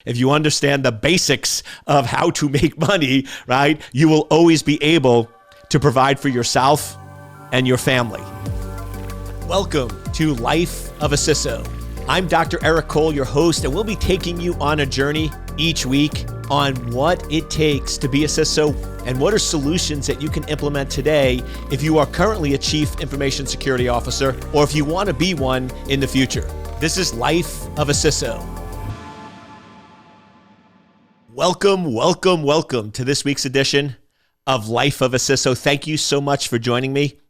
If you understand the basics of how to make money, right, you will always be able to provide for yourself and your family. Welcome to Life of a CISO. I'm Dr. Eric Cole, your host, and we'll be taking you on a journey each week on what it takes to be a CISO and what are solutions that you can implement today if you are currently a Chief Information Security Officer or if you want to be one in the future. This is Life of a CISO. Welcome to this week's edition of Life of a CISO. Thank you so much for joining me,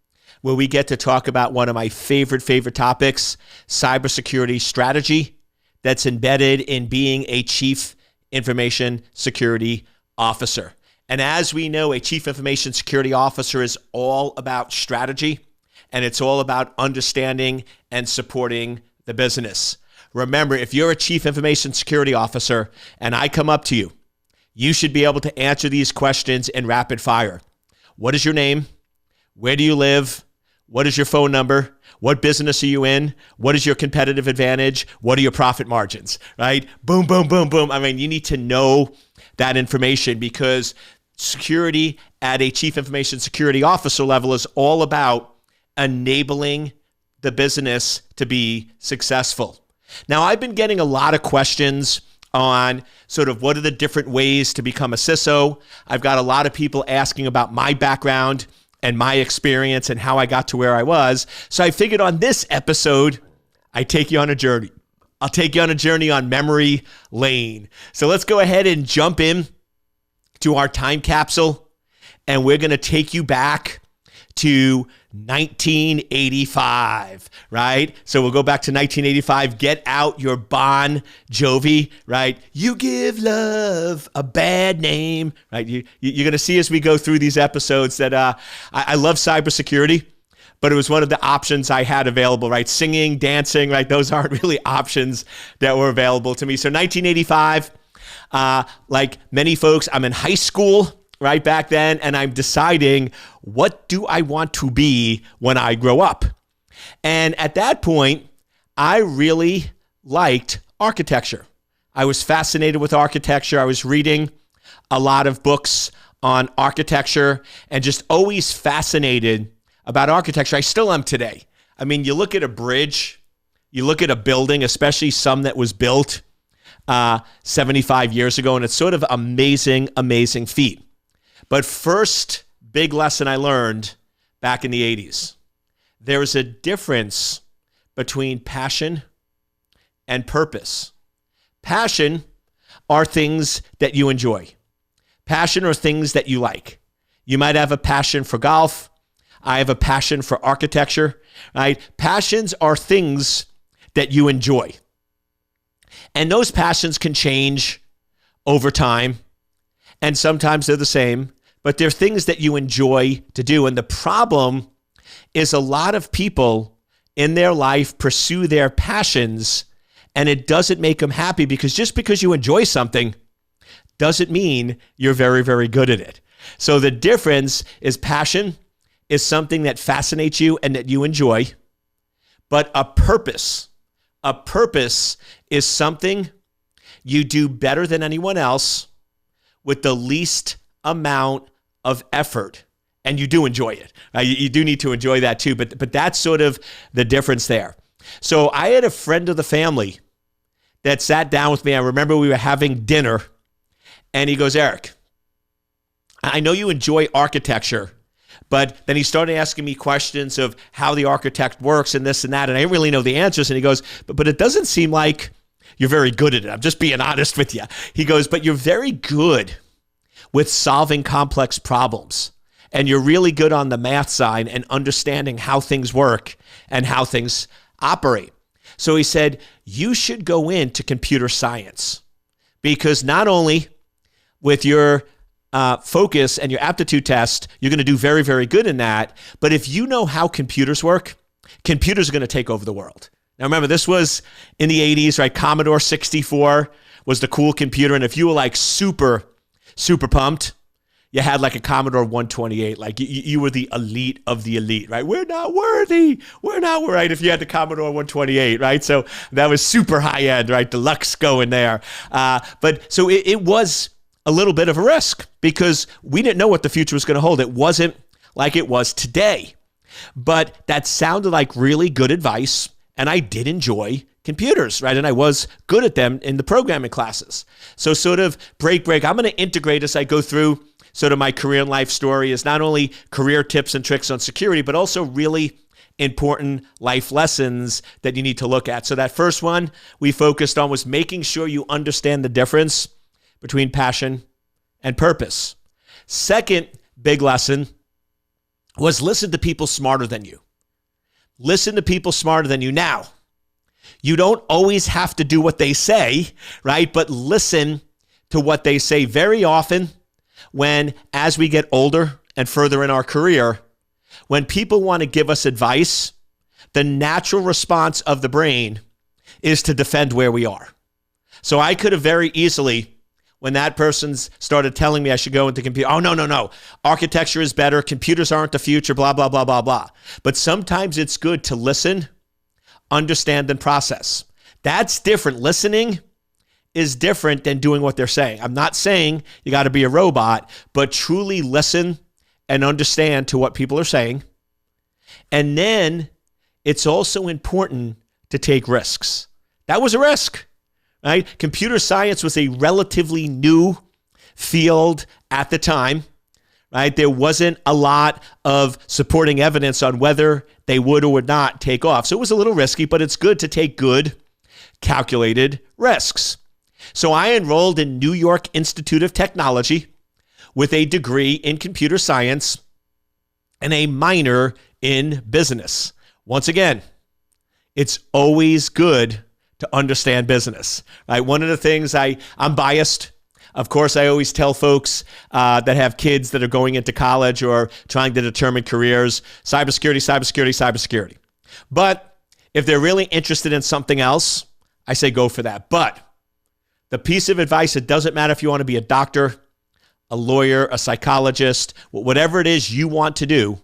where we get to talk about one of my favorite topics, cybersecurity strategy that's embedded in being a Chief Information Security Officer. And as we know, a Chief Information Security Officer is all about strategy, and it's all about understanding and supporting the business. Remember, if you're a Chief Information Security Officer and I come up to you, you should be able to answer these questions in rapid fire. What is your name? Where do you live? What is your phone number? What business are you in? What is your competitive advantage? What are your profit margins, right? Boom, boom, boom, boom. I mean, you need to know that information because security at a Chief Information Security Officer level is all about enabling the business to be successful. Now, I've been getting a lot of questions on sort of what are the different ways to become a CISO. I've got a lot of people asking about my background and my experience and how I got to where I was. So I figured on this episode, I take you on a journey. I'll take you on a journey on memory lane. So let's go ahead and jump in to our time capsule, and we're going to take you back to 1985, right? So we'll go back to 1985. Get out your Bon Jovi, right? You give love a bad name, right? You're going to see as we go through these episodes that I love cybersecurity, but it was one of the options I had available, right? Singing, dancing, right? Those aren't really options that were available to me. So 1985, like many folks, I'm in high school, right back then, and I'm deciding, what do I want to be when I grow up? And at that point, I really liked architecture. I was fascinated with architecture. I was reading a lot of books on architecture and just always fascinated about architecture. I still am today. I mean, you look at a bridge, you look at a building, especially some that was built 75 years ago, and it's sort of amazing feat. But first big lesson I learned back in the 80s, there is a difference between passion and purpose. Passion are things that you enjoy. Passion are things that you like. You might have a passion for golf. I have a passion for architecture, right? Passions are things that you enjoy. And those passions can change over time, and sometimes they're the same. But they're things that you enjoy to do. And the problem is a lot of people in their life pursue their passions and it doesn't make them happy, because just because you enjoy something doesn't mean you're very good at it. So the difference is passion is something that fascinates you and that you enjoy, but a purpose is something you do better than anyone else with the least amount of effort, and you do enjoy it. You do need to enjoy that too, but that's sort of the difference there. So I had a friend of the family that sat down with me. I remember we were having dinner, and he goes, Eric, I know you enjoy architecture, but then he started asking me questions of how the architect works and this and that, and I didn't really know the answers, and he goes, but it doesn't seem like you're very good at it. I'm just being honest with you. He goes, but you're very good with solving complex problems. And you're really good on the math side and understanding how things work and how things operate. So he said, you should go into computer science, because not only with your focus and your aptitude test, you're going to do very good in that, but if you know how computers work, computers are going to take over the world. Now remember, this was in the 80s, right? Commodore 64 was the cool computer. And if you were like super pumped, you had like a Commodore 128, like you were the elite of the elite, right? We're not worthy. We're not right if you had the Commodore 128, right? So that was super high end, right? Deluxe going there. But so it was a little bit of a risk because we didn't know what the future was going to hold. It wasn't like it was today. But that sounded like really good advice, and I did enjoy computers, right? And I was good at them in the programming classes. So sort of break, I'm going to integrate as I go through sort of my career and life story is not only career tips and tricks on security, but also really important life lessons that you need to look at. So that first one we focused on was making sure you understand the difference between passion and purpose. Second big lesson was listen to people smarter than you. Listen to people smarter than you. Now, you don't always have to do what they say, right? But listen to what they say. Very often, as we get older and further in our career, when people want to give us advice, the natural response of the brain is to defend where we are. So I could have very easily, when that person started telling me I should go into computer, oh, no. Architecture is better. Computers aren't the future, blah, blah, blah, blah, blah. But sometimes it's good to listen, understand, and process. That's different. Listening is different than doing what they're saying. I'm not saying you got to be a robot, but truly listen and understand to what people are saying. And then it's also important to take risks. That was a risk, right? Computer science was a relatively new field at the time, right? There wasn't a lot of supporting evidence on whether they would or would not take off. So it was a little risky, but it's good to take good, calculated risks. So I enrolled in New York Institute of Technology with a degree in computer science and a minor in business. Once again, it's always good to understand business, right? One of the things I'm biased. Of course, I always tell folks that have kids that are going into college or trying to determine careers, cybersecurity. But if they're really interested in something else, I say go for that. But the piece of advice, it doesn't matter if you want to be a doctor, a lawyer, a psychologist, whatever it is you want to do,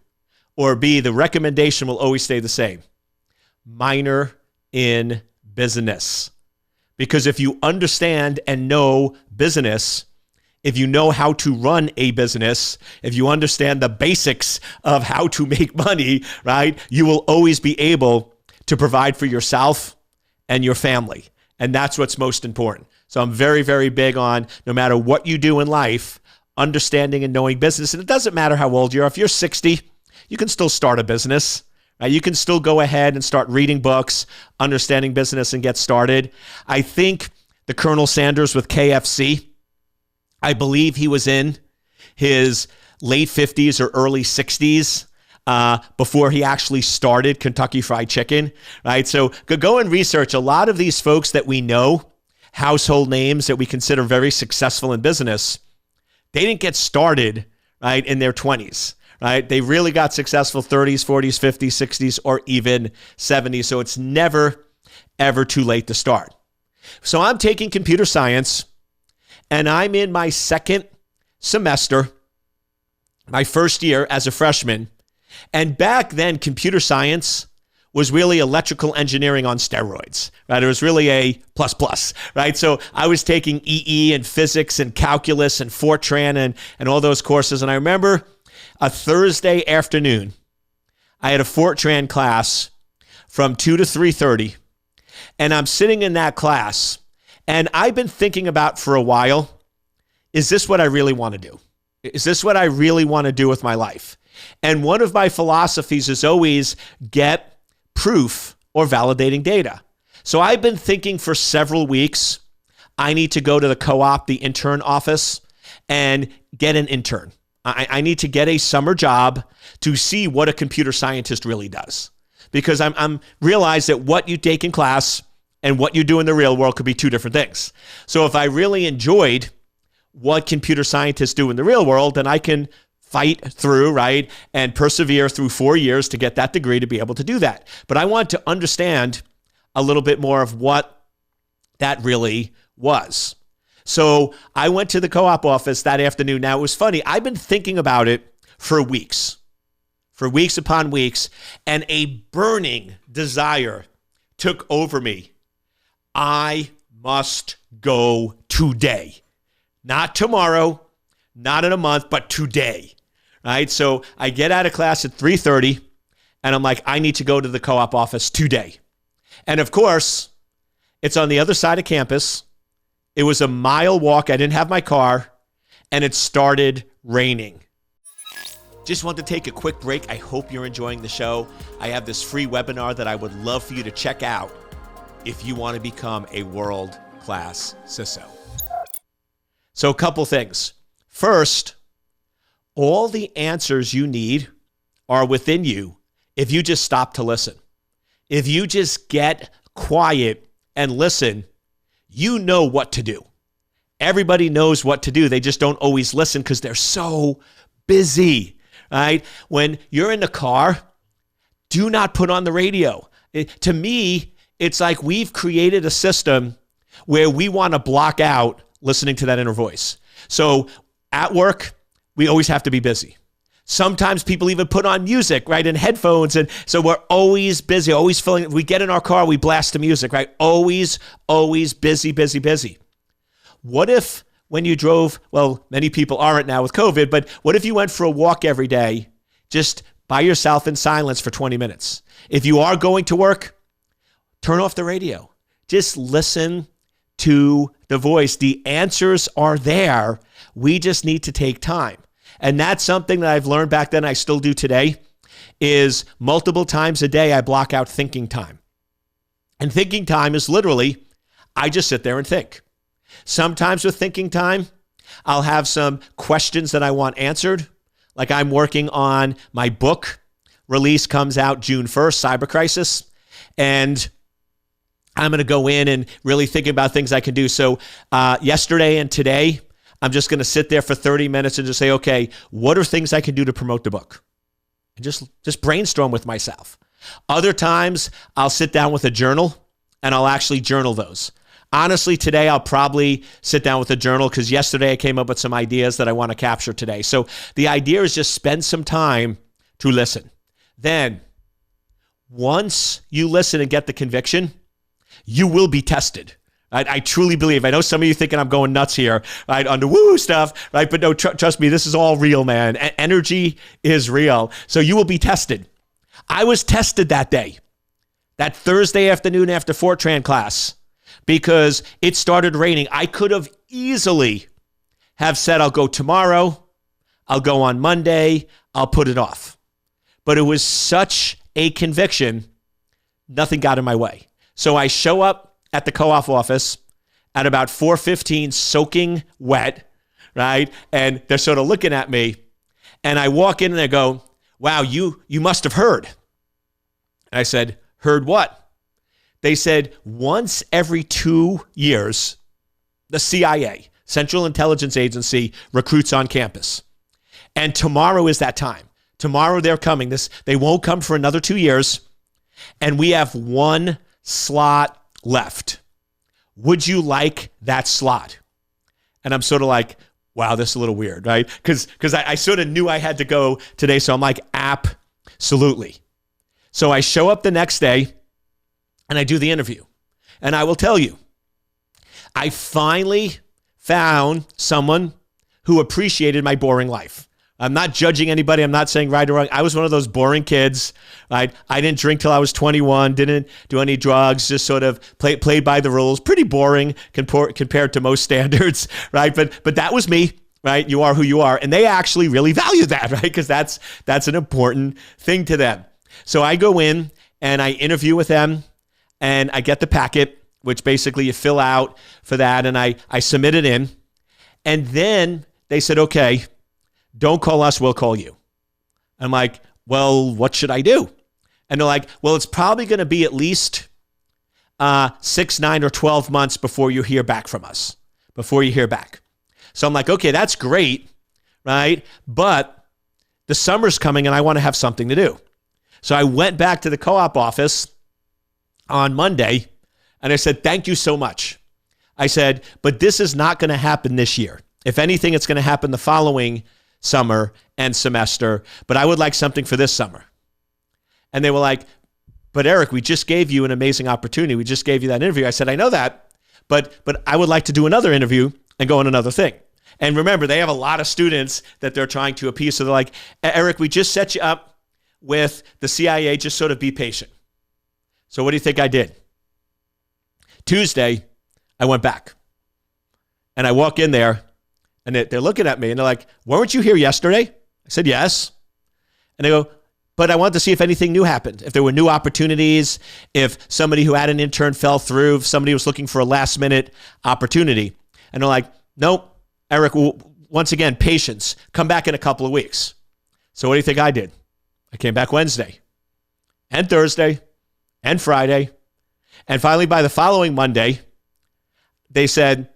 or be, the recommendation will always stay the same. Minor in business. Because if you understand and know business, if you know how to run a business, if you understand the basics of how to make money, right, you will always be able to provide for yourself and your family. And that's what's most important. So I'm very, very big on, no matter what you do in life, understanding and knowing business. And it doesn't matter how old you are. If you're 60, you can still start a business. Right? You can still go ahead and start reading books, understanding business, and get started. I think the Colonel Sanders with KFC, I believe he was in his late 50s or early 60s before he actually started Kentucky Fried Chicken, right? So go and research. A lot of these folks that we know, household names that we consider very successful in business, they didn't get started, right, in their 20s. Right? They really got successful 30s, 40s, 50s, 60s, or even 70s. So it's never, ever too late to start. So I'm taking computer science, and I'm in my second semester, my first year as a freshman. And back then, computer science was really electrical engineering on steroids, right? It was really a plus, right? So I was taking EE and physics and calculus and Fortran and all those courses. And I remember a Thursday afternoon, I had a Fortran class from 2 to 3:30, and I'm sitting in that class, and I've been thinking about for a while, is this what I really want to do? Is this what I really want to do with my life? And one of my philosophies is always get proof or validating data. So I've been thinking for several weeks, I need to go to the co-op, the intern office, and get an intern. I need to get a summer job to see what a computer scientist really does. Because I'm realized that what you take in class and what you do in the real world could be two different things. So if I really enjoyed what computer scientists do in the real world, then I can fight through, right, and persevere through 4 years to get that degree to be able to do that. But I want to understand a little bit more of what that really was. So I went to the co-op office that afternoon. Now, it was funny. I've been thinking about it for weeks upon weeks, and a burning desire took over me. I must go today. Not tomorrow, not in a month, but today. Right? So I get out of class at 3:30, and I'm like, I need to go to the co-op office today. And of course, it's on the other side of campus. It was a mile walk. I didn't have my car, and it started raining. Just want to take a quick break. I hope you're enjoying the show. I have this free webinar that I would love for you to check out if you want to become a world-class CISO. So a couple things. First, all the answers you need are within you if you just stop to listen. If you just get quiet and listen, you know what to do. Everybody knows what to do. They just don't always listen because they're so busy, right? When you're in the car, do not put on the radio. To me, it's like we've created a system where we want to block out listening to that inner voice. So at work, we always have to be busy. Sometimes people even put on music, right, and headphones. And so we're always busy, always feeling, we get in our car, we blast the music, right? Always busy, busy, busy. What if when you drove, well, many people aren't now with COVID, but what if you went for a walk every day, just by yourself in silence for 20 minutes? If you are going to work, turn off the radio. Just listen to the voice. The answers are there. We just need to take time. And that's something that I've learned back then, I still do today, is multiple times a day I block out thinking time. And thinking time is literally, I just sit there and think. Sometimes with thinking time, I'll have some questions that I want answered. Like I'm working on my book. Release comes out June 1st, Cyber Crisis. And I'm going to go in and really think about things I can do. So yesterday and today, I'm just going to sit there for 30 minutes and just say, okay, what are things I can do to promote the book? And just brainstorm with myself. Other times, I'll sit down with a journal and I'll actually journal those. Honestly, today, I'll probably sit down with a journal because yesterday I came up with some ideas that I want to capture today. So the idea is just spend some time to listen. Then, once you listen and get the conviction, you will be tested. I truly believe. I know some of you thinking I'm going nuts here, right, on the woo stuff, right? But no, trust me, this is all real, man. Energy is real. So you will be tested. I was tested that day, that Thursday afternoon after Fortran class, because it started raining. I could have easily have said, I'll go tomorrow, I'll go on Monday, I'll put it off. But it was such a conviction, nothing got in my way. So I show up at the co-op office at about 4:15, soaking wet, right? And they're sort of looking at me. And I walk in and I go, wow, you must have heard. And I said, heard what? They said, once every 2 years, the CIA, Central Intelligence Agency, recruits on campus. And tomorrow is that time. Tomorrow they're coming. They won't come for another 2 years. And we have one slot left. Would you like that slot? And I'm sort of like, wow, this is a little weird, right? Because I sort of knew I had to go today. So I'm like, absolutely. So I show up the next day and I do the interview. And I will tell you, I finally found someone who appreciated my boring life. I'm not judging anybody. I'm not saying right or wrong. I was one of those boring kids. Right? I didn't drink till I was 21, didn't do any drugs, just sort of played by the rules. Pretty boring compared to most standards, right? But that was me, right? You are who you are. And they actually really value that, right? Because that's an important thing to them. So I go in and I interview with them and I get the packet, which basically you fill out for that. And I submit it in. And then they said, okay, don't call us, we'll call you. I'm like, well, what should I do? And they're like, well, it's probably going to be at least 6, 9, or 12 months before you hear back from us, before you hear back. So I'm like, okay, that's great, right? But the summer's coming and I want to have something to do. So I went back to the co-op office on Monday and I said, thank you so much. I said, but this is not going to happen this year. If anything, it's going to happen the following summer and semester, but I would like something for this summer. And they were like, but Eric, we just gave you an amazing opportunity. We just gave you that interview. I said, I know that, but I would like to do another interview and go on another thing. And remember, they have a lot of students that they're trying to appease. So they're like, Eric, we just set you up with the CIA. Just sort of be patient. So what do you think I did? Tuesday, I went back. And I walk in there, and they're looking at me, and they're like, weren't you here yesterday? I said, yes. And they go, but I wanted to see if anything new happened, if there were new opportunities, if somebody who had an intern fell through, if somebody was looking for a last-minute opportunity. And they're like, nope. Eric, once again, patience. Come back in a couple of weeks. So what do you think I did? I came back Wednesday and Thursday and Friday. And finally, by the following Monday, they said,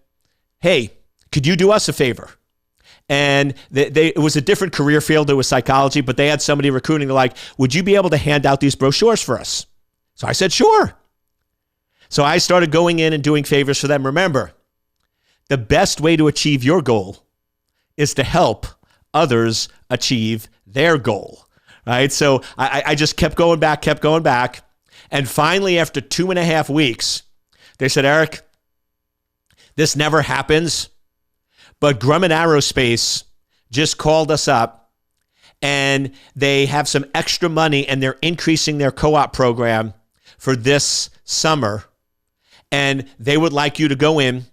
hey, could you do us a favor? And it was a different career field. It was psychology, but they had somebody recruiting. They're like, would you be able to hand out these brochures for us? So I said, sure. So I started going in and doing favors for them. Remember, the best way to achieve your goal is to help others achieve their goal, right? So I just kept going back. And finally, after 2.5 weeks, they said, Eric, this never happens, but Grumman Aerospace just called us up and they have some extra money and they're increasing their co-op program for this summer. And they would like you to go in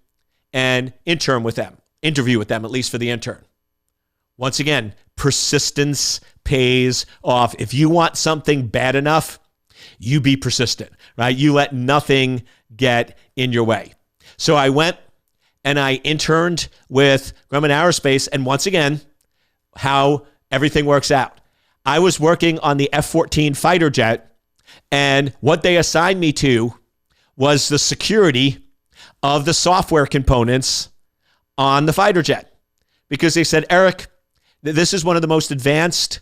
and interview with them, at least for the intern. Once again, persistence pays off. If you want something bad enough, you be persistent, right? You let nothing get in your way. So I went and I interned with Grumman Aerospace, and once again, how everything works out. I was working on the F-14 fighter jet, and what they assigned me to was the security of the software components on the fighter jet. Because they said, Eric, this is one of the most advanced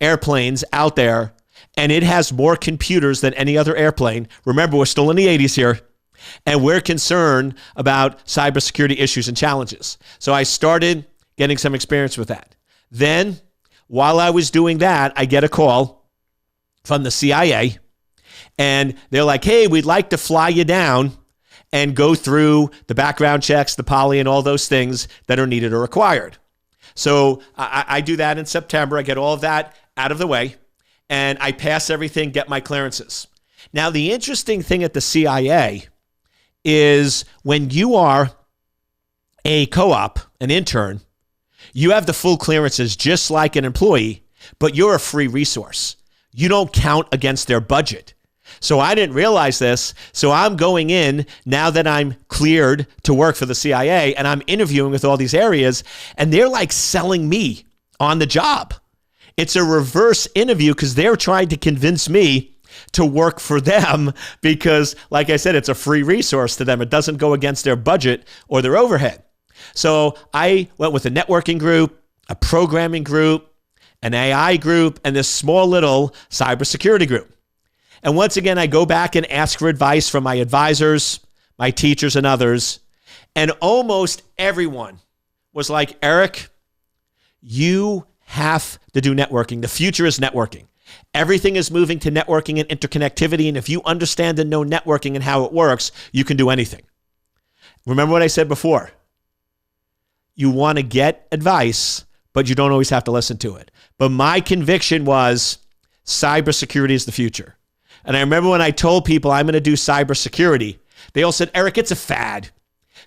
airplanes out there, and it has more computers than any other airplane. Remember, we're still in the 80s here, and we're concerned about cybersecurity issues and challenges. So I started getting some experience with that. Then, while I was doing that, I get a call from the CIA, and they're like, hey, we'd like to fly you down and go through the background checks, the poly, and all those things that are needed or required. So I do that in September. I get all of that out of the way, and I pass everything, get my clearances. Now, the interesting thing at the CIA is when you are a co-op, an intern, you have the full clearances just like an employee, but you're a free resource. You don't count against their budget. So I didn't realize this. So I'm going in now that I'm cleared to work for the CIA, and I'm interviewing with all these areas, and they're like selling me on the job. It's a reverse interview because they're trying to convince me to work for them because, like I said, it's a free resource to them. It doesn't go against their budget or their overhead. So I went with a networking group, a programming group, an AI group, and this small little cybersecurity group. And once again, I go back and ask for advice from my advisors, my teachers, and others. And almost everyone was like, Eric, you have to do networking. The future is networking. Everything is moving to networking and interconnectivity. And if you understand and know networking and how it works, you can do anything. Remember what I said before. You want to get advice, but you don't always have to listen to it. But my conviction was cybersecurity is the future. And I remember when I told people I'm going to do cybersecurity, they all said, Eric, it's a fad.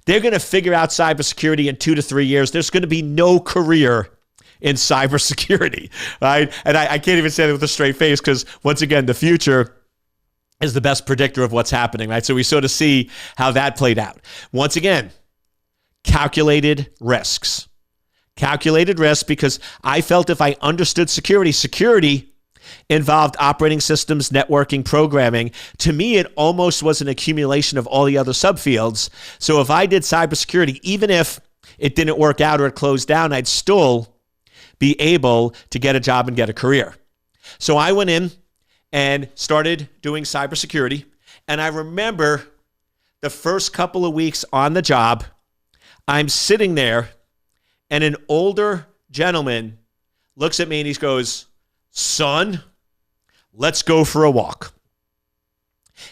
They're going to figure out cybersecurity in 2 to 3 years. There's going to be no career in cybersecurity, right? And I can't even say that with a straight face because, once again, the future is the best predictor of what's happening, right? So we sort of see how that played out. Once again, calculated risks. Calculated risks because I felt if I understood security involved operating systems, networking, programming. To me, it almost was an accumulation of all the other subfields. So if I did cybersecurity, even if it didn't work out or it closed down, I'd still be able to get a job and get a career. So I went in and started doing cybersecurity. And I remember the first couple of weeks on the job, I'm sitting there and an older gentleman looks at me and he goes, "Son, let's go for a walk."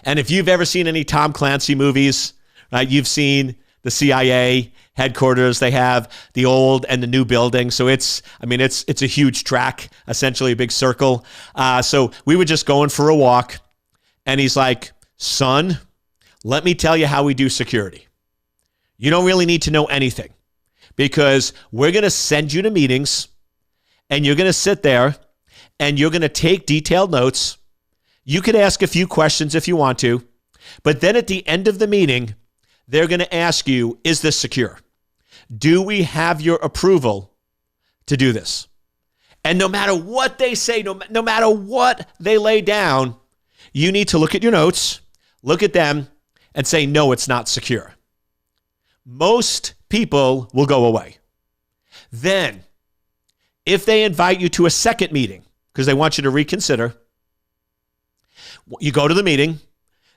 And if you've ever seen any Tom Clancy movies, right, you've seen the CIA headquarters. They have the old and the new building. So it's a huge track, essentially a big circle. So we were just going for a walk. And he's like, "Son, let me tell you how we do security. You don't really need to know anything because we're going to send you to meetings and you're going to sit there and you're going to take detailed notes. You could ask a few questions if you want to, but then at the end of the meeting, they're going to ask you, is this secure? Do we have your approval to do this?" And no matter what they say, no matter what they lay down, you need to look at your notes, look at them, and say, "No, it's not secure." Most people will go away. Then, if they invite you to a second meeting, because they want you to reconsider, you go to the meeting.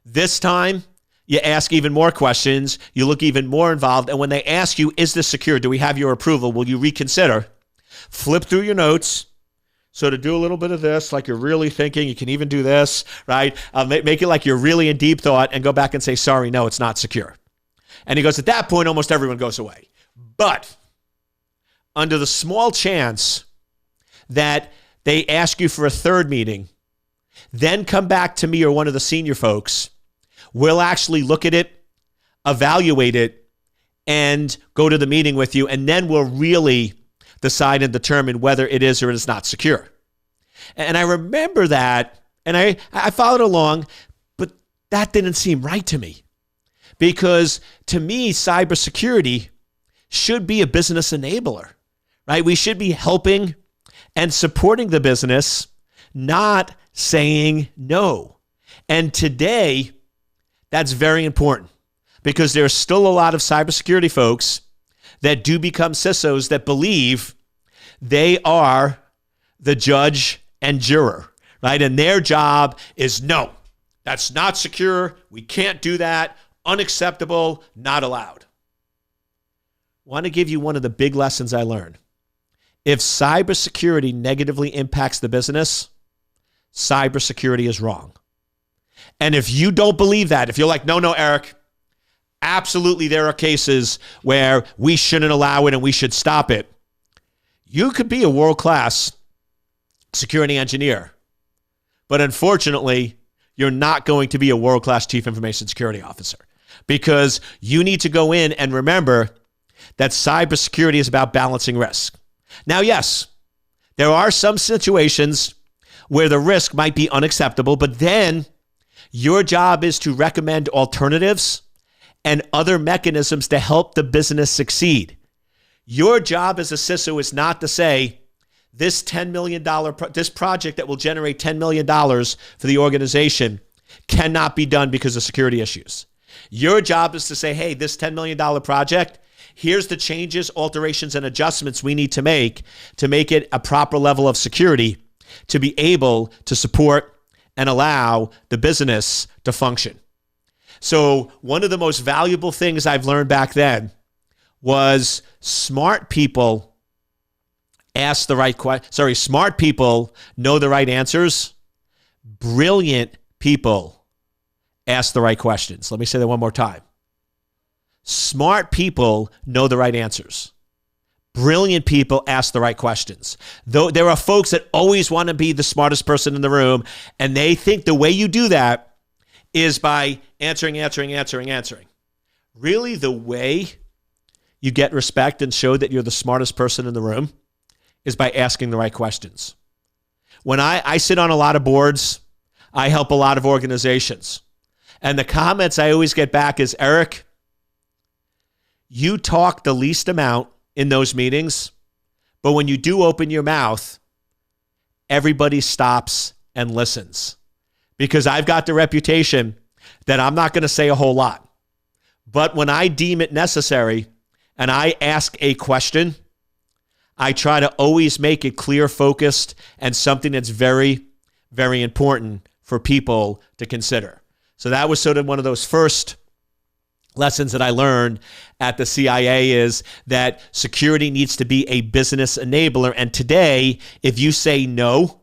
This time, you ask even more questions. You look even more involved. And when they ask you, "Is this secure? Do we have your approval? Will you reconsider?" Flip through your notes. So to do a little bit of this, like you're really thinking, you can even do this, right? Make it like you're really in deep thought and go back and say, "Sorry, no, it's not secure." And he goes, at that point, almost everyone goes away. But under the small chance that they ask you for a third meeting, then come back to me or one of the senior folks, we'll actually look at it, evaluate it, and go to the meeting with you, and then we'll really decide and determine whether it is or it is not secure. And I remember that, and I followed along, but that didn't seem right to me. Because to me, cybersecurity should be a business enabler, right? We should be helping and supporting the business, not saying no. And today, that's very important because there's still a lot of cybersecurity folks that do become CISOs that believe they are the judge and juror, right? And their job is, "No, that's not secure. We can't do that. Unacceptable, not allowed." I want to give you one of the big lessons I learned. If cybersecurity negatively impacts the business, cybersecurity is wrong. And if you don't believe that, if you're like, "No, Eric, absolutely there are cases where we shouldn't allow it and we should stop it," you could be a world-class security engineer. But unfortunately, you're not going to be a world-class chief information security officer because you need to go in and remember that cybersecurity is about balancing risk. Now, yes, there are some situations where the risk might be unacceptable, but then your job is to recommend alternatives and other mechanisms to help the business succeed. Your job as a CISO is not to say, this $10 million, this project that will generate $10 million for the organization cannot be done because of security issues. Your job is to say, "Hey, this $10 million project, here's the changes, alterations, and adjustments we need to make it a proper level of security to be able to support and allow the business to function." So one of the most valuable things I've learned back then was smart people smart people know the right answers. Brilliant people ask the right questions. Let me say that one more time. Smart people know the right answers. Brilliant people ask the right questions. Though there are folks that always want to be the smartest person in the room, and they think the way you do that is by answering. Really, the way you get respect and show that you're the smartest person in the room is by asking the right questions. When I sit on a lot of boards, I help a lot of organizations. And the comments I always get back is, "Eric, you talk the least amount in those meetings, but when you do open your mouth, everybody stops and listens." Because I've got the reputation that I'm not going to say a whole lot. But when I deem it necessary and I ask a question, I try to always make it clear, focused, and something that's very, very important for people to consider. So that was sort of one of those first lessons that I learned at the CIA is that security needs to be a business enabler. And today, if you say no,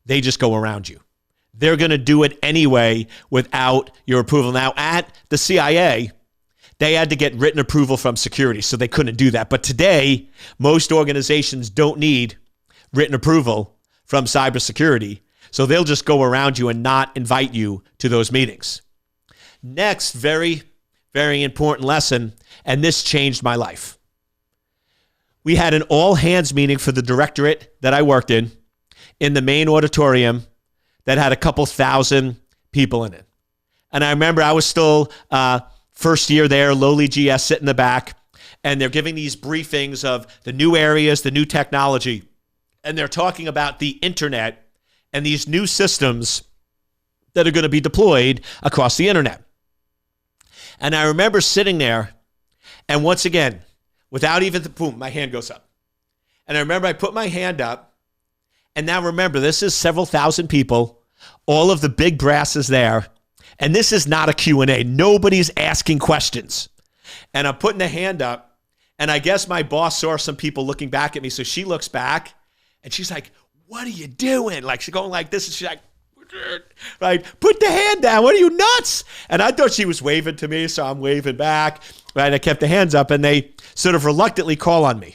they just go around you. They're going to do it anyway without your approval. Now, at the CIA, they had to get written approval from security, so they couldn't do that. But today, most organizations don't need written approval from cybersecurity, so they'll just go around you and not invite you to those meetings. Next, very, very important lesson, and this changed my life. We had an all-hands meeting for the directorate that I worked in the main auditorium that had a couple thousand people in it. And I remember I was still first year there, lowly GS, sitting in the back, and they're giving these briefings of the new areas, the new technology, and they're talking about the internet and these new systems that are going to be deployed across the internet. And I remember sitting there, and once again, without even boom, my hand goes up. And I remember I put my hand up, and now remember, this is several thousand people, all of the big brass is there, and this is not a Q&A. Nobody's asking questions. And I'm putting the hand up, and I guess my boss saw some people looking back at me, so she looks back, and she's like, "What are you doing?" Like, she's going like this, and she's like, right, "Put the hand down. What are you, nuts?" And I thought she was waving to me, so I'm waving back, right? I kept the hands up, and they sort of reluctantly call on me.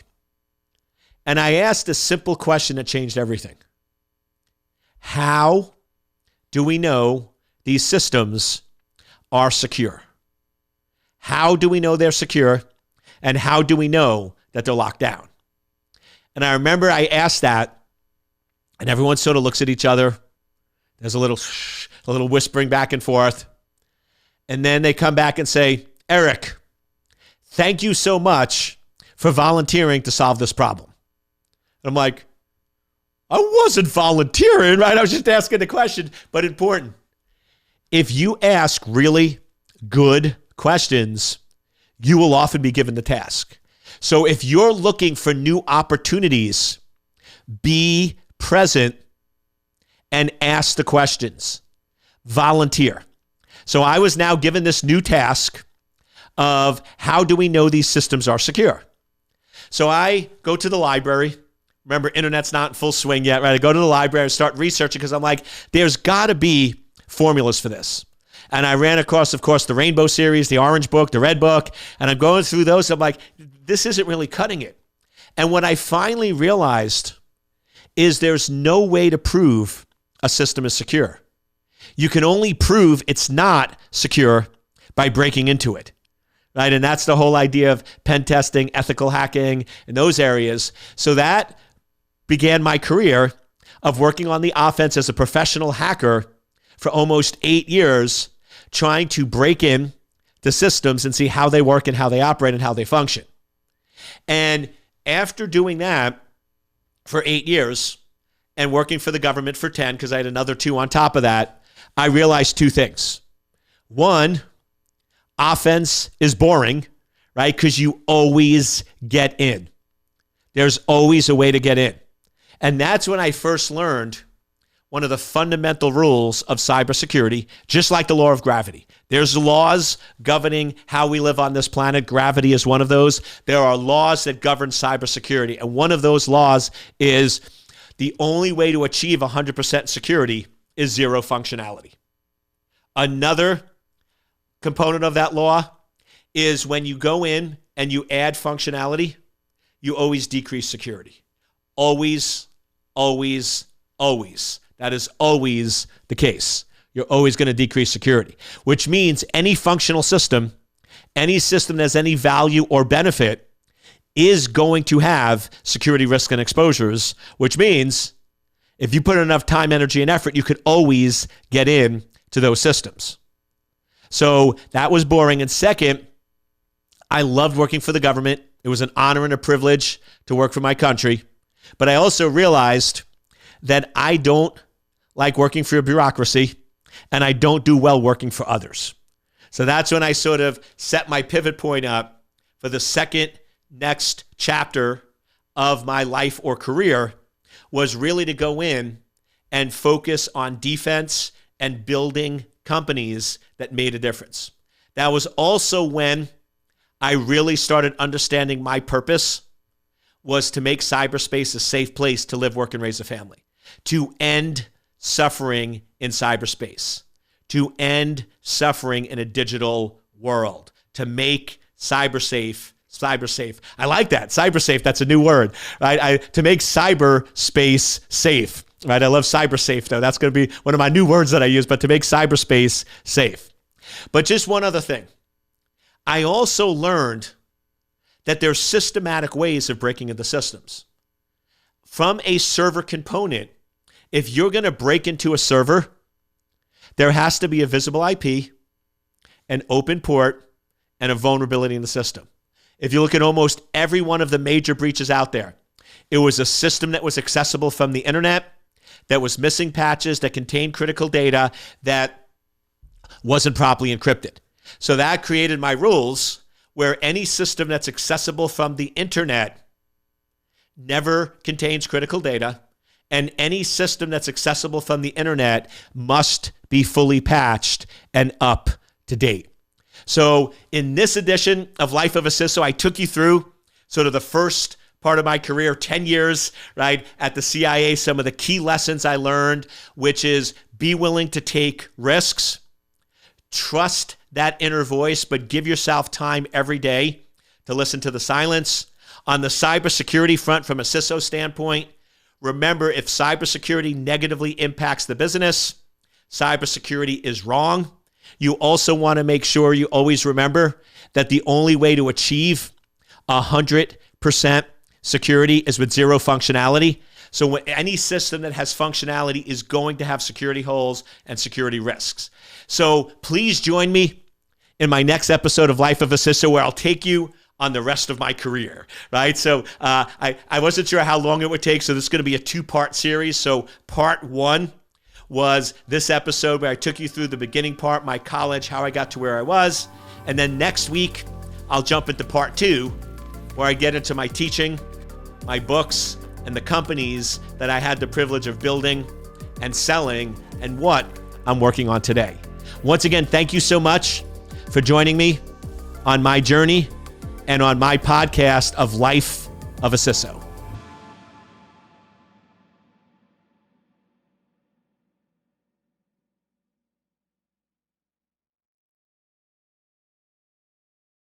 And I asked a simple question that changed everything. How do we know these systems are secure? How do we know they're secure? And how do we know that they're locked down? And I remember I asked that, and everyone sort of looks at each other. There's a little whispering back and forth. And then they come back and say, "Eric, thank you so much for volunteering to solve this problem." And I'm like, I wasn't volunteering, right? I was just asking the question, but important. If you ask really good questions, you will often be given the task. So if you're looking for new opportunities, be present and ask the questions. Volunteer. So I was now given this new task of how do we know these systems are secure? So I go to the library. Remember, internet's not in full swing yet, right? I go to the library and start researching because I'm like, there's got to be formulas for this. And I ran across, of course, the Rainbow series, the Orange book, the Red book, and I'm going through those. I'm like, this isn't really cutting it. And what I finally realized is there's no way to prove a system is secure. You can only prove it's not secure by breaking into it, right? And that's the whole idea of pen testing, ethical hacking, in those areas. So that began my career of working on the offense as a professional hacker for almost 8 years, trying to break in the systems and see how they work and how they operate and how they function. And after doing that for 8 years and working for the government for 10, because I had another 2 on top of that, I realized 2 things. One, offense is boring, right? Because you always get in. There's always a way to get in. And that's when I first learned one of the fundamental rules of cybersecurity, just like the law of gravity. There's laws governing how we live on this planet. Gravity is one of those. There are laws that govern cybersecurity. And one of those laws is the only way to achieve 100% security is zero functionality. Another component of that law is when you go in and you add functionality, you always decrease security. Always, always, always. That is always the case. You're always going to decrease security, which means any functional system, any system that has any value or benefit is going to have security risk and exposures, which means if you put enough time, energy, and effort, you could always get in to those systems. So that was boring. And second, I loved working for the government. It was an honor and a privilege to work for my country. But I also realized that I don't like working for a bureaucracy, and I don't do well working for others. So that's when I sort of set my pivot point up for the second next chapter of my life or career, was really to go in and focus on defense and building companies that made a difference, That was also when I really started understanding my purpose was to make cyberspace a safe place to live, work, and raise a family, to end suffering in cyberspace, to end suffering in a digital world, to make cyber safe. I like that. Cyber safe, that's a new word, right? To make cyberspace safe, right? I love cyber safe though. That's going to be one of my new words that I use, but to make cyberspace safe. But just one other thing. I also learned that there's systematic ways of breaking into systems. From a server component, if you're going to break into a server, there has to be a visible IP, an open port, and a vulnerability in the system. If you look at almost every one of the major breaches out there, it was a system that was accessible from the internet, that was missing patches, that contained critical data, that wasn't properly encrypted. So that created my rules where any system that's accessible from the internet never contains critical data, and any system that's accessible from the internet must be fully patched and up to date. So in this edition of Life of a CISO, I took you through sort of the first part of my career, 10 years, right, at the CIA, some of the key lessons I learned, which is be willing to take risks, trust that inner voice, but give yourself time every day to listen to the silence. On the cybersecurity front, from a CISO standpoint, remember, if cybersecurity negatively impacts the business, cybersecurity is wrong. You also want to make sure you always remember that the only way to achieve 100% security is with zero functionality. So any system that has functionality is going to have security holes and security risks. So please join me in my next episode of Life of a CISO, where I'll take you on the rest of my career, right? So I wasn't sure how long it would take, so this is going to be a two-part series. So part one was this episode where I took you through the beginning part, my college, how I got to where I was. And then next week, I'll jump into part two, where I get into my teaching, my books, and the companies that I had the privilege of building and selling, and what I'm working on today. Once again, thank you so much for joining me on my journey and on my podcast of Life of a CISO.